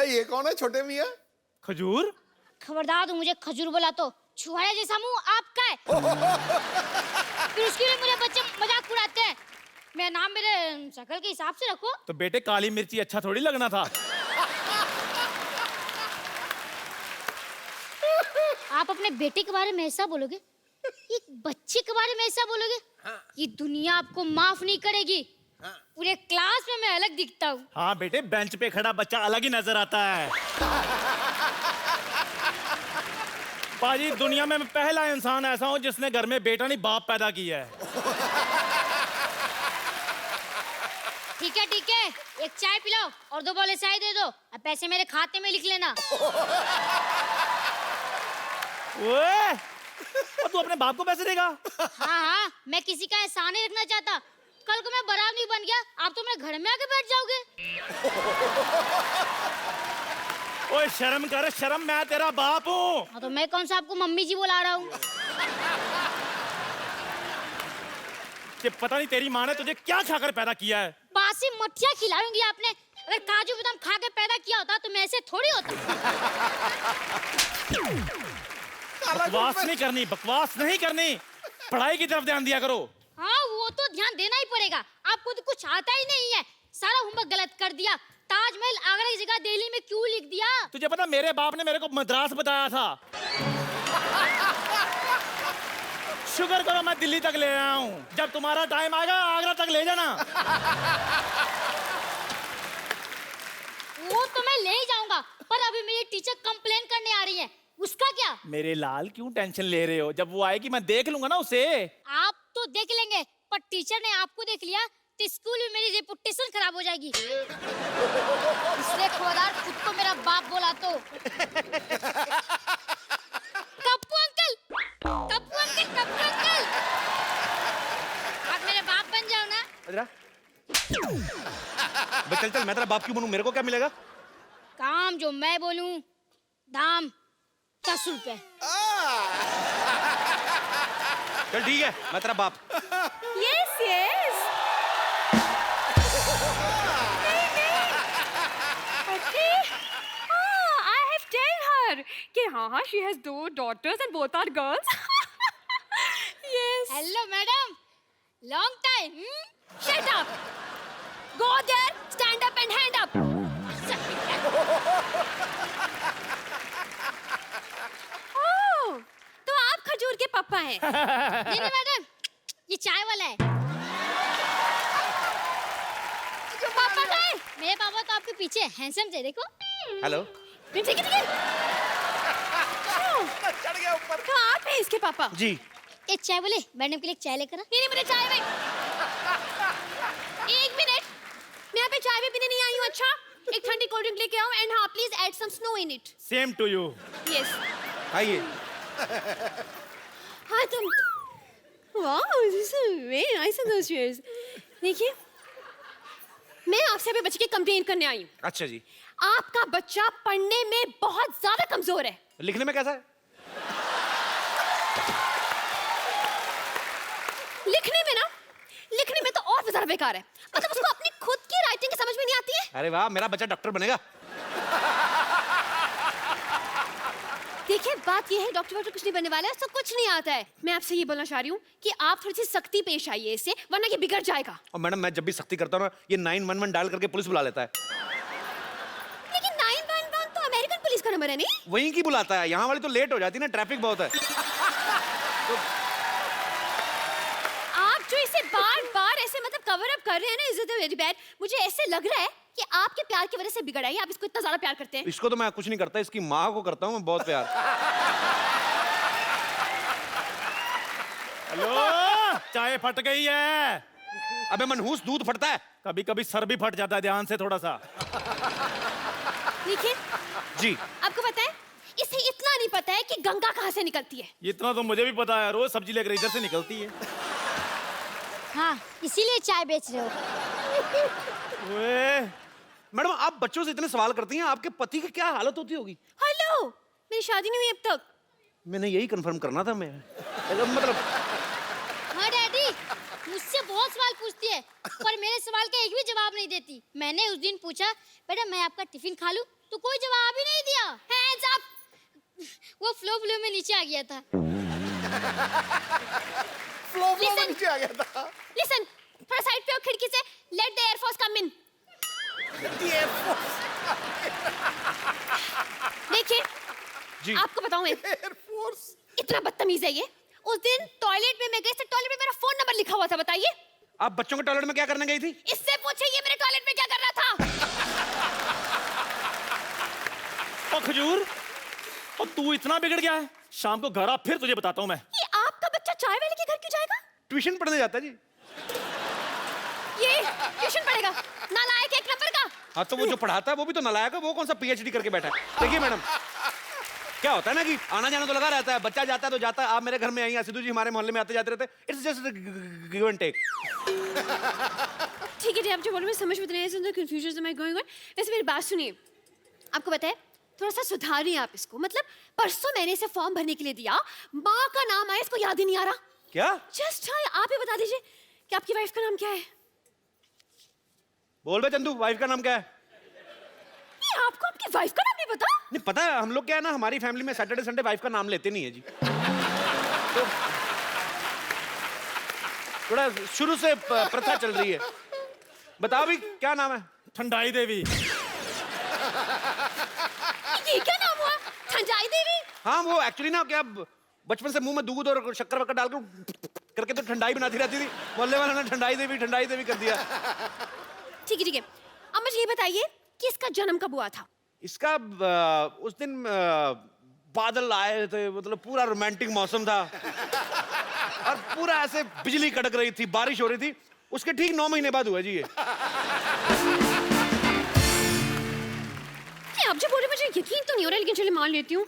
भाई ये कौन है छोटे मियाँ? खजूर? खबरदार तू मुझे खजूर बोला तो छुहारा जैसा मुंह आपका है। फिर उसके लिए मुझे बच्चे मजाक उड़ाते हैं। मेरा नाम मेरे शक्ल के हिसाब से रखो। तो बेटे काली मिर्ची अच्छा थोड़ी लगना था। आप अपने बेटे के बारे में ऐसा बोलोगे, एक बच्चे के बारे में ऐसा बोलोगे? ये दुनिया आपको माफ नहीं करेगी। पूरे क्लास में मैं अलग दिखता हूँ। हाँ बेटे, बेंच पे खड़ा बच्चा अलग ही नजर आता है। पाजी, दुनिया में मैं पहला इंसान ऐसा हूँ जिसने घर में बेटा नहीं बाप पैदा किया है। ठीक है, एक चाय पिलाओ और 2 बोले चाय दे दो। अब पैसे मेरे खाते में लिख लेना। ओए, और तू अपने बाप को पैसे देगा? हाँ, मैं किसी का एहसान नहीं रखना चाहता। कल को मैं बारात नहीं बन गया, आप तो मेरे घर में आके बैठ जाओगे। ओए शर्म कर, शर्म, मैं तेरा बाप हूँ। हाँ, तो मैं कौन सा आपको मम्मी जी बुला रहा हूँ? कि पता नहीं तेरी माँ ने तुझे क्या खाकर पैदा किया है। बासी मठिया खिलाऊंगी आपने। अगर काजू बादाम खा के पैदा किया होता तो मैं ऐसे थोड़ी होता। बकवास नहीं करनी, बकवास नहीं करनी। पढ़ाई की तरफ ध्यान दिया करो। हाँ, वो तो ध्यान देना ही पड़ेगा। आपको तो कुछ आता ही नहीं है। सारा होमवर्क गलत कर दिया। ताजमहल आगरा की जगह दिल्ली में क्यों लिख दिया? तुझे पता, मेरे बाप ने मेरे को मद्रास बताया था। शुक्र करो मैं दिल्ली तक ले आया हूँ। जब तुम्हारा टाइम आएगा आगरा तक ले जाना। वो तो मैं ले ही जाऊंगा, पर अभी मेरी टीचर कंप्लेन करने आ रही है। उसका क्या? मेरे लाल, क्यों टेंशन ले रहे हो? जब वो आएगी मैं देख लूंगा ना उसे। आप तो देख लेंगे, पर टीचर ने आपको देख लिया तो स्कूल में मेरी रेपुटेशन खराब हो जाएगी। इसलिए खबरदार खुद को मेरा बाप बोला तो। Kappu uncle, Kappu uncle, Kappu uncle, आप मेरे बाप बन जाओ ना। चल चल, मैं तेरा बाप क्यों बनूं? मेरे को क्या मिलेगा? काम जो मैं बोलूं, दाम 10 रुपए। चल ठीक है, मैं तेरा बाप। Yes, yes. Okay. I have told her कि हाँ, she has 2 daughters and both are girls. Yes. Hello madam, long time. Shut up. Go there, stand up and hand up. Oh, तो आप खजूर के पापा हैं? नहीं मैडम, ये चाय वाला है। तो पापा का है? मेरे पापा तो आपके पीछे हैंडसम थे, देखो। हेलो। ठीक है, ठीक है। चढ़ गया ऊपर। तो आप हैं इसके पापा? जी। एक चाय बोले, मैडम के लिए चाय लेकर आ। नहीं, मुझे चाय भाई। 1 मिनट, मैं यहाँ पे चाय भी पीने नहीं आई हूँ। अच्छा, एक ठंडी कोल्ड ड्रिंक लेके आओ एंड हाँ please add some snow in it. Same to you. Yes. आइए। हाँ तुम, wow this is very nice and delicious. देखिए, मैं आपसे अभी बच्चे की कंप्लेन करने आई हूँ। अच्छा जी। आपका बच्चा पढ़ने में बहुत ज्यादा कमजोर है। लिखने में कैसा है? लिखने में तो और भी ज्यादा बेकार है। मतलब उसको अपनी खुद की राइटिंग की समझ में नहीं आती है। अरे वाह, मेरा बच्चा डॉक्टर बनेगा। देखिए, बात ये है, डॉक्टर कुछ नहीं बनने वाला है, उसको कुछ नहीं आता है। मैं आपसे ये बोलना चाह रही हूँ कि आप थोड़ी सी सख्ती पेश आइए इससे, वरना ये बिगड़ जाएगा। और मैडम, मैं जब भी सख्ती करता हूँ ना, ये 911 डायल करके पुलिस बुला लेता है। लेकिन 911 तो अमेरिकन पुलिस का नंबर है नहीं? वहीं की बुलाता है, यहाँ वाली तो लेट हो जाती है ना, ट्रैफिक बहुत है। तो आप जो इसे बार-बार ऐसे मतलब कवर अप कर रहे हैं ना, इज इट वेरी बैड। मुझे ऐसे लग रहा है कि आपके प्यार की वजह से बिगड़ा है। आप इसको इतना ज्यादा प्यार करते हैं। इसको तो मैं कुछ नहीं करता, इसकी माँ को करता हूँ मैं बहुत प्यार। हेलो, चाय फट गई है। अबे मनहूस, दूध फटता है। कभी कभी सर भी फट जाता है, ध्यान से थोड़ा सा। देखिए जी। आपको पता है, इसे इतना नहीं पता है कि गंगा कहाँ से निकलती है। इतना तो मुझे भी पता है, रोज सब्जी लेकर इधर से निकलती है। हाँ, इसीलिए चाय बेच रहे हो। ओए, मैडम, आप बच्चों से इतने सवाल करती हैं, आपके पति की क्या हालत होती होगी? हेलो, मेरी शादी नहीं हुई अब तक। मैंने यही कंफर्म करना था। मैं मतलब हाँ डैडी, मुझसे बहुत सवाल पूछती है, पर मेरे सवाल का एक भी जवाब नहीं देती। मैंने उस दिन पूछा, बेटा मैं आपका टिफिन खा लूं? तो कोई जवाब ही नहीं दिया। Hands up! वो फ्लो में नीचे आ गया था। फ्लो में Listen. नीचे आ गया था। Listen, थोड़ा साइड पे हो खिड़की से। Let the Air Force come in. Air Force. देखिए, जी। आपको बताऊं मैं, Air Force. इतना बदतमीज है ये। उस दिन टॉयलेट में मैं गई थी, टॉयलेट में मेरा फोन नंबर लिखा हुआ था, बताइए। आप बच्चों के टॉयलेट में क्या करने गई थी? इससे पूछे ये मेरे टॉयलेट में क्या कर रहा था। और खजूर, और तू इतना बिगड़ गया है, शाम को घर आ, फिर तुझे बताता हूँ मैं। ये आपका बच्चा चाय वाले के घर क्यों जाएगा? ट्यूशन पढ़ने जाता है जी। ये ट्यूशन पढ़ेगा, नालायक एक नंबर का। हाँ तो वो जो पढ़ाता है वो भी तो नालायक है, वो कौन सा पीएचडी करके बैठा है। देखिए मैडम, क्या होता है ना कि आना जाना तो लगा रहता है, बच्चा जाता है तो जाता है। आप मेरे घर में आई, सिद्धू जी हमारे मोहल्ले में आते जाते रहते हैं। It's just give and take. ठीक है जी, आप जो बोल रहे हैं समझ में नहीं आया, कंफ्यूजन में गोइंग ऑन। वैसे मेरी बात सुनिए, आपको पता है थोड़ा सा सुधारिए आप इसको। मतलब परसों मैंने इसे फॉर्म भरने के लिए दिया, माँ का नाम आया, इसको याद ही नहीं आ रहा। क्या? जस्ट हाँ, आप ही बता दीजिए कि आपकी वाइफ का नाम क्या है। बोल बे चंदू, वाइफ का नाम क्या है? ये आपको आपकी वाइफ का नाम नहीं पता? नहीं पता है, हम लोग क्या है ना, हमारी फैमिली में सैटरडे संडे वाइफ का नाम लेते नहीं है जी। तो थोड़ा शुरू से प्रथा चल रही है। बताओ भी क्या नाम है? ठंडाई देवी। ये क्या नाम हुआ? ठंडाई देवी? हाँ वो एक्चुअली ना क्या बचपन से मुंह में दूध और शक्कर वक्कर डाल करके तो ठंडाई बनाती रहती थी। मोहल्ले वालों ने ठंडाई देवी कर दिया। ठीक है ठीक है, अब मुझे ये बताइए कि इसका जन्म कब हुआ था? इसका उस दिन बादल आए थे, मतलब पूरा रोमांटिक मौसम था और पूरा ऐसे बिजली कड़क रही थी, बारिश हो रही थी। उसके ठीक 9 महीने बाद हुआ जी ये। आप जो बोल रहे मुझे यकीन तो नहीं हो रहा, लेकिन चलिए मान लेती हूँ।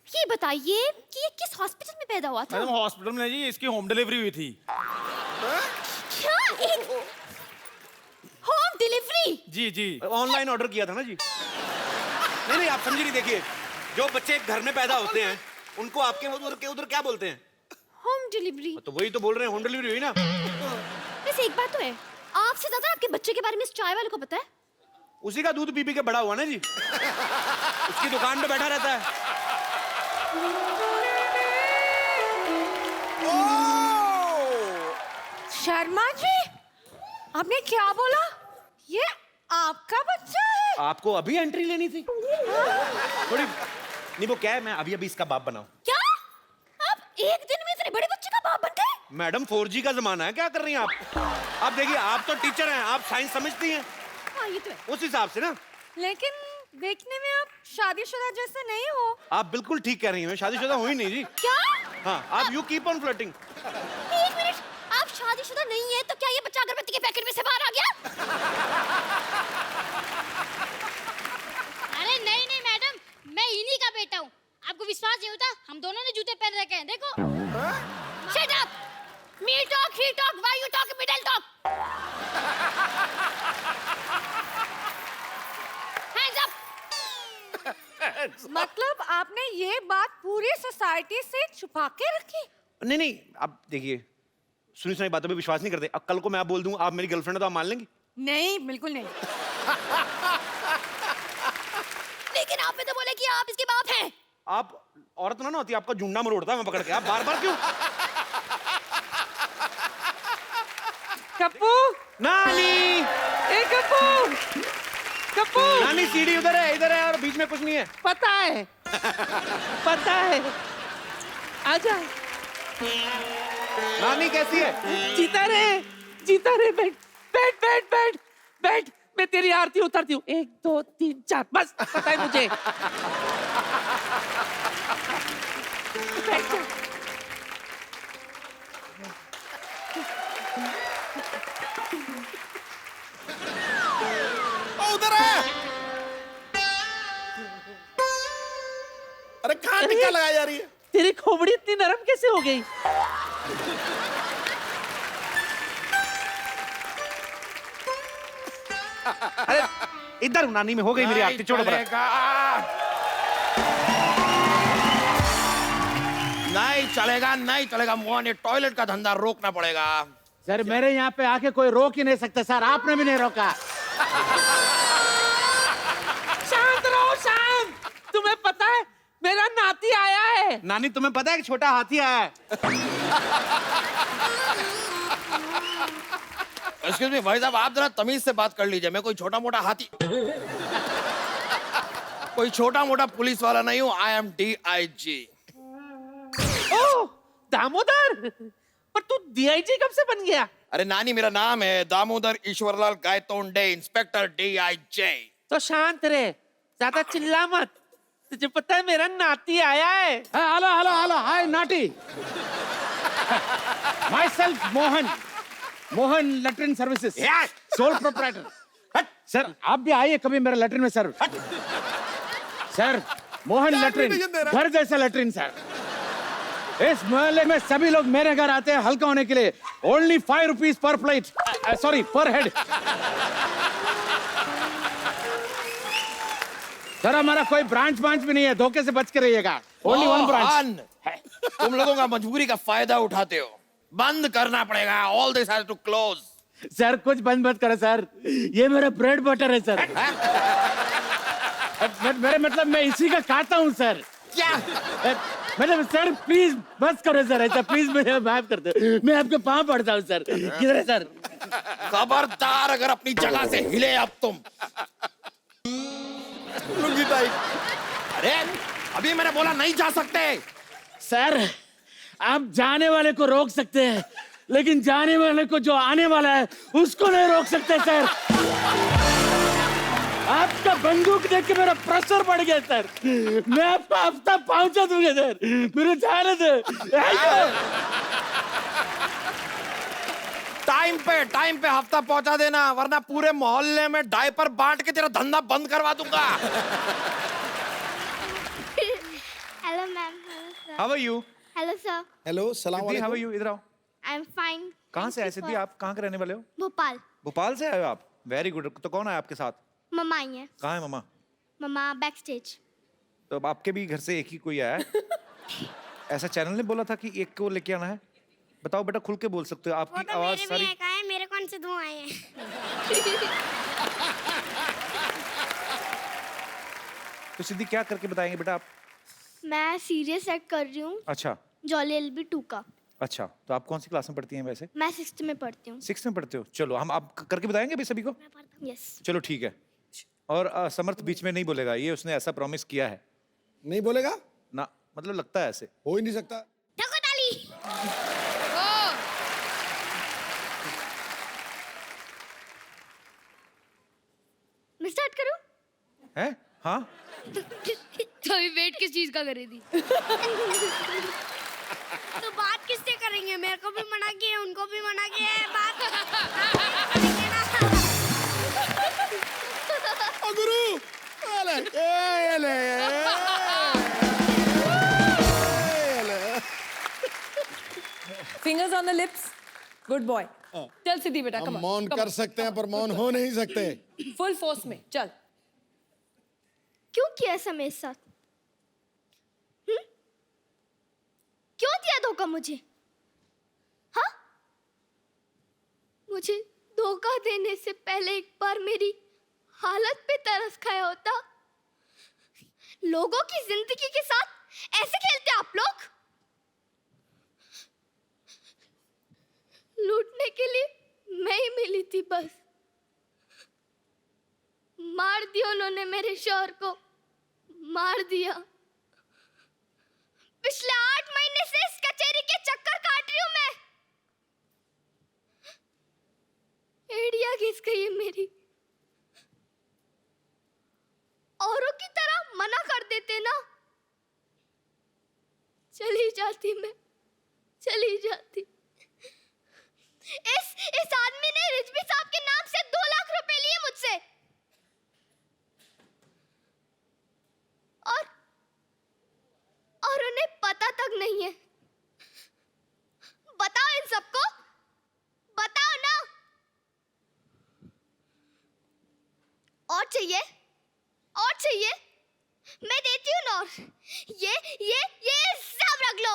ये बताइए कि ये किस हॉस्पिटल में पैदा हुआ था? मैडम हॉस्पिटल में जी, इसकी होम डिलीवरी हुई थी। क्या? एक होम डिलीवरी? जी जी। ऑनलाइन ऑर्डर किया था ना जी। नहीं आप समझी नहीं। देखिए, जो बच्चे घर में पैदा होते हैं उनको आपके उधर क्या बोलते हैं? Home delivery. तो वही तो बोल रहे हैं, होम डिलीवरी हुई ना। वैसे एक बात तो है, आपसे ज्यादा आपके बच्चे के बारे में इस चाय वाले को पता है। उसी का दूध पी के बड़ा हुआ ना जी। उसकी दुकान पे बैठा रहता है। शर्मा जी, आपने क्या बोला? ये आपका बच्चा है? आपको अभी एंट्री लेनी थी थोड़ी। नहीं वो क्या है, मैं अभी इसका बाप बनाऊं। क्या? आप एक दिन में इतने बड़े बच्चे का बाप बन गए? मैडम 4G का जमाना है, क्या कर रही हैं आप? आप देखिए, आप तो टीचर हैं, आप साइंस समझती हैं। हाँ ये तो है। उस हिसाब से ना। लेकिन देखने में आप शादीशुदा जैसे नहीं हो। आप बिल्कुल ठीक कह रही हैं, मैं शादीशुदा हुई नहीं जी। क्या? हाँ, आप यू कीप ऑन फ्लर्टिंग। एक मिनट, आप शादीशुदा नहीं है तो क्या ये बच्चा अगरबत्ती के पैकेट में से बाहर आ गया? अरे नहीं नहीं मैडम, मैं इन्हीं का बेटा हूँ। आपको विश्वास नहीं होता? हम दोनों ने जूते पहन रखे हैं, देखो। Shut up! Me talk, he talk, why you talk, middle talk? Hands up! मतलब आपने ये बात पूरी सोसाइटी से छुपा के रखी? नहीं आप देखिए, सुनी सुनाई बातों पे विश्वास नहीं करते। अब कल को मैं आप बोल दूं आप मेरी गर्लफ्रेंड है तो आप मान लेंगी? नहीं, बिल्कुल नहीं। लेकिन आपने तो बोला कि आप इसके बाप हैं। आप औरत ना होती, आपका जुंडा मरोड़ता मैं पकड़ के। आप बार क्यों? कप्पू, नानी, ए कप्पू, कप्पू, नानी सीढ़ी उधर है, इधर है और बीच में कुछ नहीं है। पता है, पता है। आजा। नानी कैसी है? जीता रे, बैठ, बैठ, बैठ, बैठ, बैठ। मैं तेरी आरती उतारती हूँ। 1 2 3 4 बस, पता है मुझे। बैठ जा। उधर है। अरे कहाँ टिक्का लगाई जा रही है? तेरी खोपड़ी इतनी नरम कैसे हो गई? अरे इधर नानी में हो गई मेरी आरती, छोड़ो बड़ा। नहीं चलेगा मोहन, ये टॉयलेट का धंधा रोकना पड़ेगा। सर मेरे यहाँ पे आके कोई रोक ही नहीं सकता सर, आपने भी नहीं रोका। शांत रहो, शांत। नानी तुम्हें पता है कि छोटा हाथी आया है? एक्सक्यूज मी भाई साहब, आप जरा तमीज से बात कर लीजिए। मैं कोई छोटा मोटा हाथी, कोई छोटा मोटा पुलिस वाला नहीं हूँ। I am DIG। ओ दामोदर, पर तू DIG कब से बन गया? अरे नानी, मेरा नाम है दामोदर ईश्वरलाल गायतोंडे, इंस्पेक्टर DIG। तो शांत रहे, ज्यादा चिल्ला मत। तुझे पता है मेरा नाती आया है। हेलो हेलो हेलो, हाय नाटी। Myself Mohan, Mohan latrine services, sole proprietor. Sir आप भी आइए कभी मेरे लेटरिन में सर। सर मोहन लेटरिन, घर जैसा लेटरिन सर। इस मोहल्ले में सभी लोग मेरे घर आते हैं हल्का होने के लिए। Only 5 rupees per plate, sorry पर हेड। सर हमारा कोई ब्रांच भी नहीं है, धोखे से बच के रहिएगा। Only 1 branch. तुम लोगों का मजबूरी का फायदा उठाते हो। बंद करना पड़ेगा। All this has to close. Sir कुछ बंद मत करो सर, ये मेरा ब्रेड बटर है सर। मेरे मतलब मैं इसी का खाता हूँ सर। क्या मतलब सर प्लीज बस करो सर, ऐसा प्लीज मुझे माफ कर दो। मैं आपके पाँव पड़ता हूँ सर। किधर है सर? खबरदार अगर अपनी जगह से हिले अब तुम। लुंगी टाइट। अरे अभी मैंने बोला नहीं जा सकते। सर आप जाने वाले को रोक सकते हैं, लेकिन जाने वाले को जो आने वाला है उसको नहीं रोक सकते सर। आपका बंदूक देख के मेरा प्रेशर बढ़ गया सर। मैं आपको हफ्ता पहुंचा दूंगा सर, मेरे जाने दे। टाइम पे हफ्ता पहुंचा देना, वरना पूरे मोहल्ले में डायपर बांट के तेरा धंधा बंद करवा दूंगा। Hello ma'am. How are you? Hello sir. Hello, सलाम सिद्धि, how are वालेकुम। you? इधर आओ। I am fine. कहाँ से आए सिद्धि? आप कहाँ के रहने वाले हो? भोपाल। भोपाल से आए हो आप? Very good. तो कौन आया आपके साथ? मम्मा आई है। कहाँ है मम्मा? मम्मा बैक स्टेज। तो अब आपके भी घर से एक ही कोई आया है? ऐसा चैनल ने बोला था कि एक को लेके आना है। बताओ बेटा, खुल के बोल सकते हो, आपकी आवाज सारी। मेरे कौन से 2 आए हैं? तो सिद्धि क्या करके बताएंगे बेटा आप? मैं सीरियस एक्ट कर रही हूँ, अच्छा जॉली LB 2 का। अच्छा, तो आप कौन सी क्लास में पढ़ती हैं वैसे? मैं 6th में पढ़ती हूँ। 6th में पढ़ते हो? चलो हम आप करके बताएंगे भी सभी को। यस। चलो ठीक है। और समर्थ बीच में नहीं बोलेगा, ये उसने ऐसा प्रॉमिस किया है नहीं बोलेगा? ना, मतलब लगता है ऐसे। हो ही नहीं सकता। ठोको ताली। मैं स्टार्ट करूँ? है? हाँ तो अभी वेट किस चीज का करे थी? तो बात किससे करेंगे? मेरे को भी मना किया, उनको भी मना किया है। बात करेंगे ना। ओ गुरु, अले, ए, अले, Fingers on the lips. Good boy. चल सिद्धि बेटा, हम come on. मौन come कर सकते हैं पर मौन हो नहीं सकते। on. Full force में, चल. क्यों किया ऐसा मेरे साथ? क्यों दिया धोखा मुझे? हाँ? मुझे धोखा देने से पहले एक बार मेरी हालत पे तरस खाया होता। लोगों की जिंदगी के साथ ऐसे खेलते आप लोग? लूटने के लिए मैं ही मिली थी बस। मार दिया उन्होंने मेरे शौहर को, मार दिया। पिछले 8 महीने से इस कचेरी के चक्कर काट रही हूं मैं। एड़िया घिस गई है मेरी। औरों की तरह मना कर देते ना, चली जाती मैं, चली जाती। इस आदमी ने रिजवी साहब के नाम से 2 लाख रुपए लिए मुझसे। और उन्हें पता तक नहीं है। बताओ इन सबको, बताओ ना। और चाहिए? और चाहिए? मैं देती हूँ ना। और ये सब रख लो।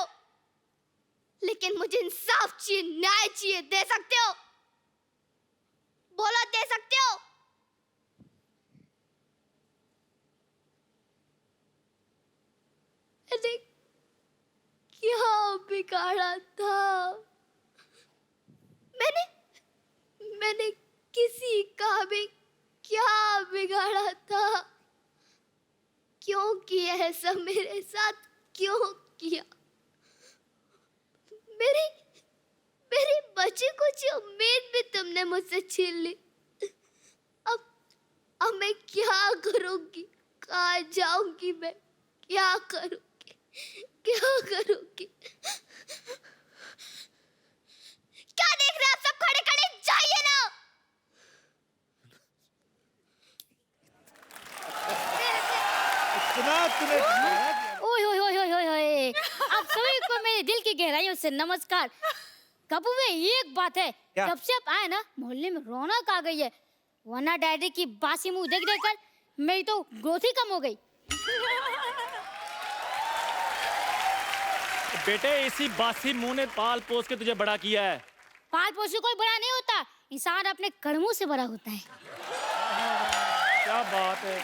लेकिन मुझे इंसाफ चाहिए, न्याय चाहिए। दे सकते हो? बोलो, दे सकते हो? बिगाड़ा था? मैंने किसी का भी क्या बिगाड़ा था? क्यों किया ऐसा मेरे साथ? क्यों किया? मेरी बच्ची को जो उम्मीद भी तुमने मुझसे छीन ली। अब मैं क्या करूंगी? कहाँ जाऊंगी मैं? क्या करूंगी? क्या करूंगी? क्या देख रहे हैं आप सब खड़े खड़े? जाइए ना। ओए ओए ओए ओए ओए ओए, आप सभी को मेरे दिल की गहराइयों से नमस्कार। कपूर भाई, एक बात है, जब से आप आए ना मोहल्ले में रौनक आ गई है, वरना डैडी की बासी मुंह देख देख कर मेरी तो ग्रोथ ही कम हो गई। बेटे इसी बासी मुंह ने पाल पोस के तुझे बड़ा किया है। पाल पोस से कोई बड़ा नहीं होता, इंसान अपने कर्मों से बड़ा होता है। क्या बात है,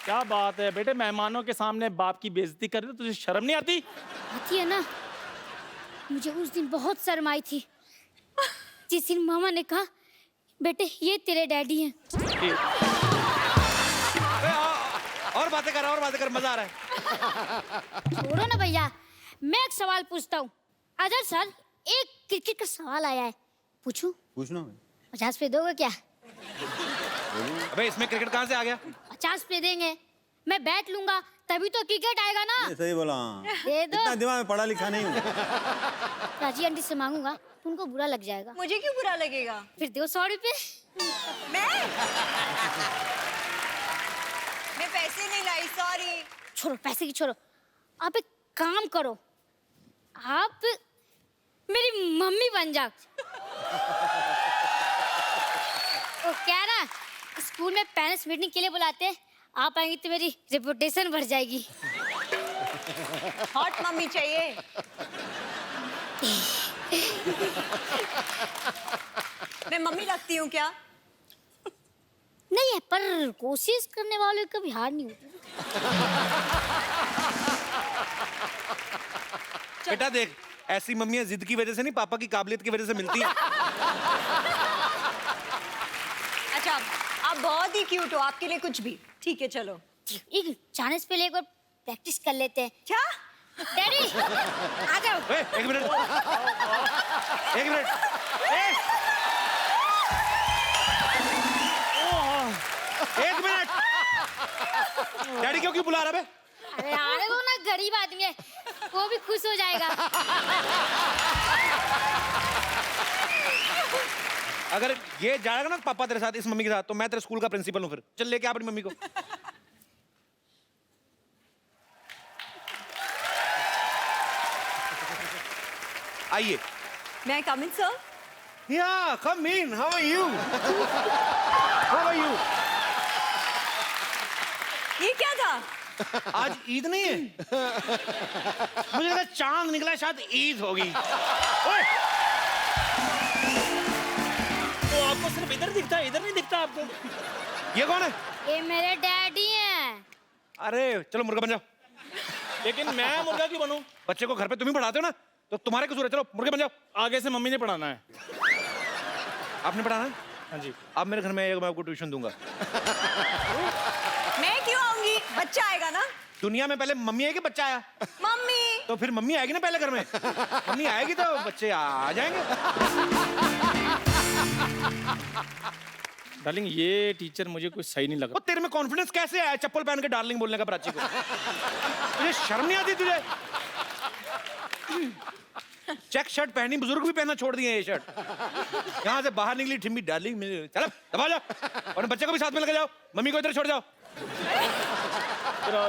क्या बात है बेटे, मेहमानों के सामने बाप की बेइज्जती कर रहे हो, तुझे शर्म नहीं आती? आती है ना, मुझे उस दिन बहुत शर्म आई थी जिस दिन मामा ने कहा बेटे ये तेरे डैडी हैं। और बातें कर, मजा आ रहा है। छोड़ो ना भैया, मैं एक सवाल पूछता हूँ। अजय सर, एक क्रिकेट का सवाल आया है, पूछूं? पूछना 50 पे दोगे क्या? अबे इसमें क्रिकेट कहाँ से आ गया? 50 पे देंगे, मैं बैट लूंगा तभी तो क्रिकेट आएगा ना। सही बोला। दे दो। इतना दिमाग में पढ़ा लिखा नहीं हूँ। राजी आंटी से मांगूंगा तो उनको बुरा लग जाएगा। मुझे क्यों बुरा लगेगा? फिर दो 100 रुपए। मैं पैसे नहीं लाई, सॉरी। छोड़ो पैसे की छोड़ो, आप एक काम करो, आप मेरी मम्मी बन जाओ। वो क्या ना, स्कूल में पेरेंट्स मीटिंग के लिए बुलाते हैं, आप आएंगी तो मेरी रेपुटेशन बढ़ जाएगी। हॉट मम्मी चाहिए। मैं मम्मी लगती हूँ क्या? नहीं है, पर कोशिश करने वालों कभी हार नहीं होती। बेटा देख, ऐसी मम्मियां जिद की वजह से नहीं, पापा की काबिलियत की वजह से मिलती हैं। अच्छा, आप बहुत ही क्यूट हो, आपके लिए कुछ भी। ठीक है चलो। एक चांस पे एक बार प्रैक्टिस कर लेते हैं। क्या? डैडी आ जाओ। एक मिनट। डैडी क्यों बुला रहा है? अरे आने दो ना, गरीब आदमी है, वो भी खुश हो जाएगा। अगर ये जाएगा ना पापा तेरे साथ, इस मम्मी के साथ, तो मैं तेरे स्कूल का प्रिंसिपल हूँ। फिर चल लेके आ अपनी मम्मी को। आइए। मैं कम इन sir? Yeah, come in. How are you? How are you? ये क्या था? आज ईद नहीं है? मुझे लगा चांद निकला, शायद ईद होगी। ओए! तो आपको सिर्फ इधर दिखता है, इधर नहीं दिखता आपको? ये कौन है? ये मेरे डैडी हैं। अरे चलो मुर्गा बन जाओ। लेकिन मैं मुर्गा क्यों बनूं? बच्चे को घर पे तुम ही पढ़ाते हो ना, तो तुम्हारे कसूर है। चलो मुर्गे बन जाओ। आगे से मम्मी ने पढ़ाना है। आपने पढ़ाना है? हाँ जी। आप मेरे घर में आइएगा, मैं आपको ट्यूशन दूंगा। मैं क्यों आऊंगी? बच्चा आएगा ना। दुनिया में पहले मम्मी आएगी, बच्चा आया? मम्मी। तो फिर मम्मी आएगी ना पहले घर में। मम्मी आएगी तो बच्चे आ जाएंगे। डार्लिंग, ये टीचर मुझे कुछ सही नहीं लगा। वो तेरे में कॉन्फिडेंस कैसे आया चप्पल पहन के डार्लिंग बोलने का प्राची को? तुझे शर्म नहीं आती तुझे? चेक शर्ट पहनी, बुजुर्ग भी पहनना छोड़ दिए ये शर्ट। यहाँ से बाहर निकली ठिम्मी डार्लिंग मिल, चलो दबा जाओ और बच्चे को भी साथ में लेकर जाओ। मम्मी को इधर छोड़ जाओ।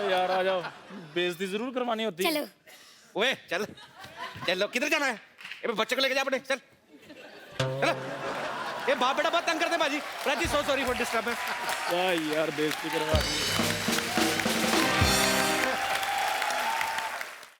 यार आ जाओ, बेइज्जती जरूर करवानी होती है। चलो। ओए चल चलो, किधर जाना है? ये बच्चे को लेके जा अपने, चल चलो। ये बाप बेटा बहुत तंग करते हैं बाजी। Prachi, so sorry for disturbance. क्या यार बेइज्जती करवा दी।